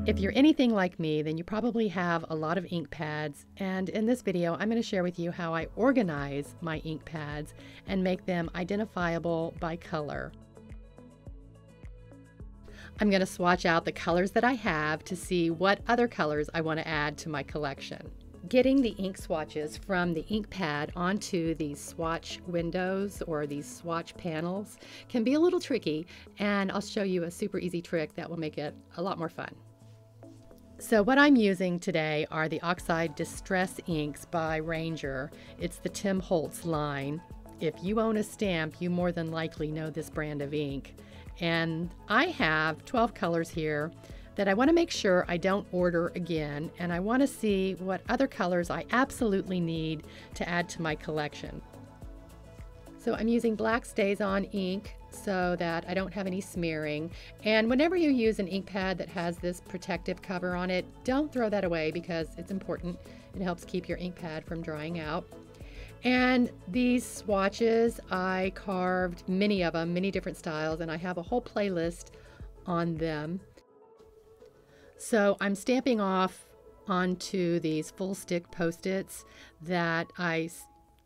If you're anything like me, then you probably have a lot of ink pads, and in this video I'm going to share with you how I organize my ink pads and make them identifiable by color. I'm going to swatch out the colors that I have to see what other colors I want to add to my collection. Getting the ink swatches from the ink pad onto these swatch windows or these swatch panels can be a little tricky, and I'll show you a super easy trick that will make it a lot more fun. So what I'm using today are the Oxide Distress Inks by Ranger. It's the Tim Holtz line. If you own a stamp, you more than likely know this brand of ink. And I have 12 colors here that I want to make sure I don't order again, and I want to see what other colors I absolutely need to add to my collection. So I'm using black StazOn ink so that I don't have any smearing. And whenever you use an ink pad that has this protective cover on it, don't throw that away because it's important. It helps keep your ink pad from drying out. And these swatches, I carved many of them, many different styles, and I have a whole playlist on them. So I'm stamping off onto these full stick Post-its that I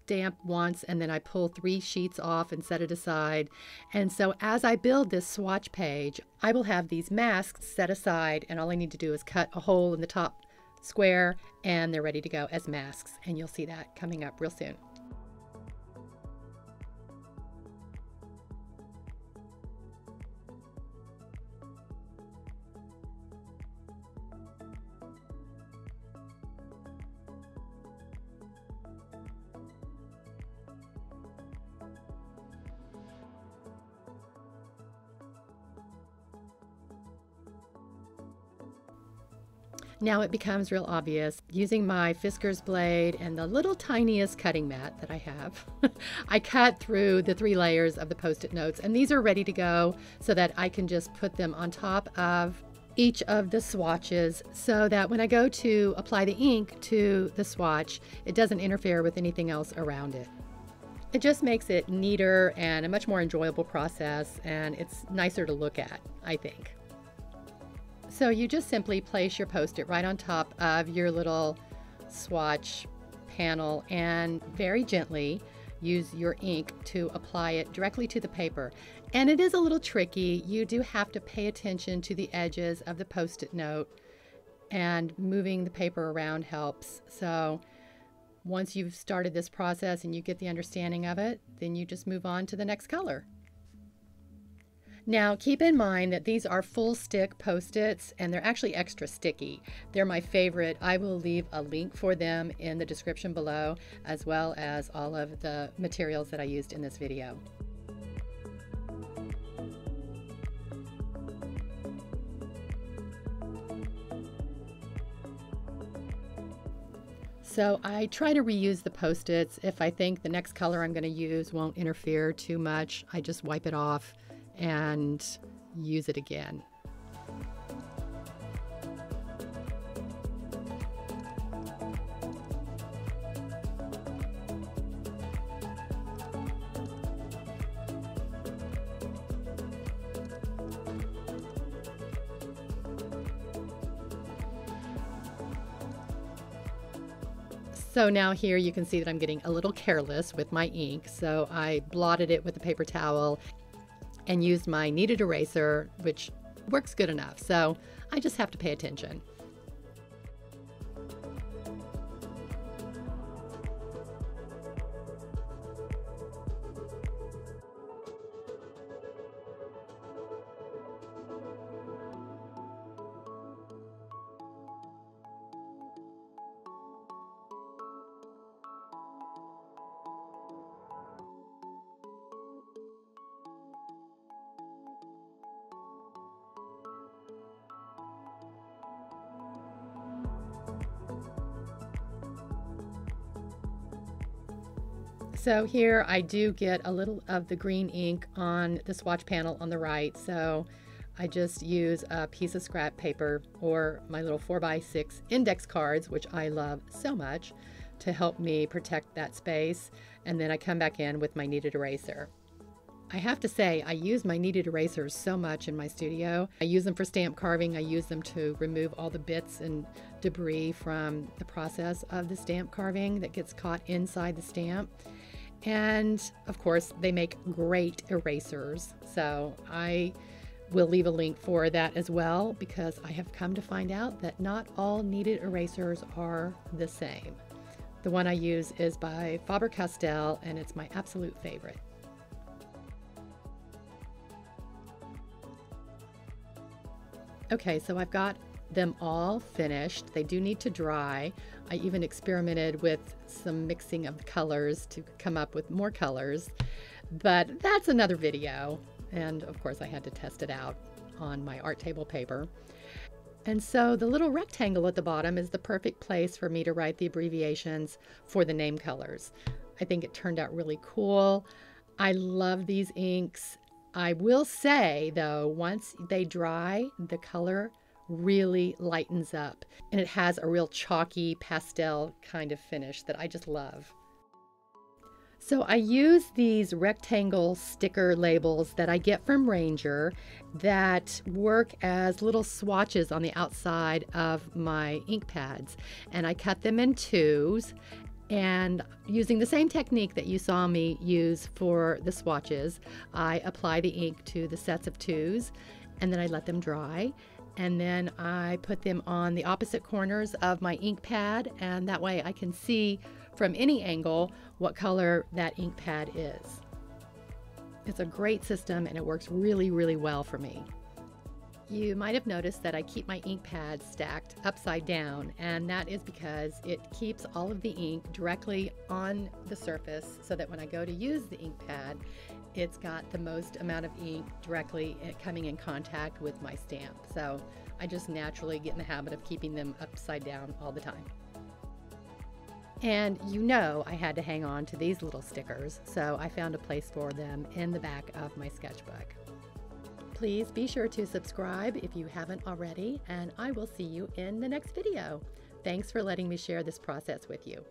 stamp once, and then I pull 3 sheets off and set it aside. And so as I build this swatch page, I will have these masks set aside, and all I need to do is cut a hole in the top square and they're ready to go as masks, and you'll see that coming up real soon. Now it becomes real obvious. Using my Fisker's blade and the little tiniest cutting mat that I have, I cut through the 3 layers of the Post-it notes, and these are ready to go so that I can just put them on top of each of the swatches so that when I go to apply the ink to the swatch, it doesn't interfere with anything else around it. It just makes it neater and a much more enjoyable process, and it's nicer to look at, I think. So you just simply place your Post-it right on top of your little swatch panel and very gently use your ink to apply it directly to the paper. And it is a little tricky. You do have to pay attention to the edges of the Post-it note, and moving the paper around helps. So once you've started this process and you get the understanding of it, then you just move on to the next color. Now keep in mind that these are full stick Post-its, and they're actually extra sticky. They're my favorite. I will leave a link for them in the description below, as well as all of the materials that I used in this video. So I try to reuse the Post-its. If I think the next color I'm going to use won't interfere too much, I just wipe it off and use it again. So now here you can see that I'm getting a little careless with my ink, so I blotted it with a paper towel and used my kneaded eraser, which works good enough, so I just have to pay attention. So here I do get a little of the green ink on the swatch panel on the right, so I just use a piece of scrap paper or my little 4x6 index cards, which I love so much, to help me protect that space, and then I come back in with my kneaded eraser. I have to say, I use my kneaded erasers so much in my studio. I use them for stamp carving. I use them to remove all the bits and debris from the process of the stamp carving that gets caught inside the stamp. And of course, they make great erasers. So I will leave a link for that as well, because I have come to find out that not all kneaded erasers are the same. The one I use is by Faber Castell, and it's my absolute favorite. Okay, so I've got them all finished. They do need to dry. I even experimented with some mixing of the colors to come up with more colors, but that's another video. And of course I had to test it out on my art table paper. And so the little rectangle at the bottom is the perfect place for me to write the abbreviations for the name colors. I think it turned out really cool. I love these inks. I will say though, once they dry, the color really lightens up and it has a real chalky pastel kind of finish that I just love. So I use these rectangle sticker labels that I get from Ranger that work as little swatches on the outside of my ink pads, and I cut them in twos, and using the same technique that you saw me use for the swatches, I apply the ink to the sets of twos and then I let them dry. And then I put them on the opposite corners of my ink pad, and that way I can see from any angle what color that ink pad is. It's a great system and it works really, really well for me. You might have noticed that I keep my ink pads stacked upside down, and that is because it keeps all of the ink directly on the surface so that when I go to use the ink pad, it's got the most amount of ink directly coming in contact with my stamp. So I just naturally get in the habit of keeping them upside down all the time. And you know I had to hang on to these little stickers, so I found a place for them in the back of my sketchbook. Please be sure to subscribe if you haven't already, and I will see you in the next video. Thanks for letting me share this process with you.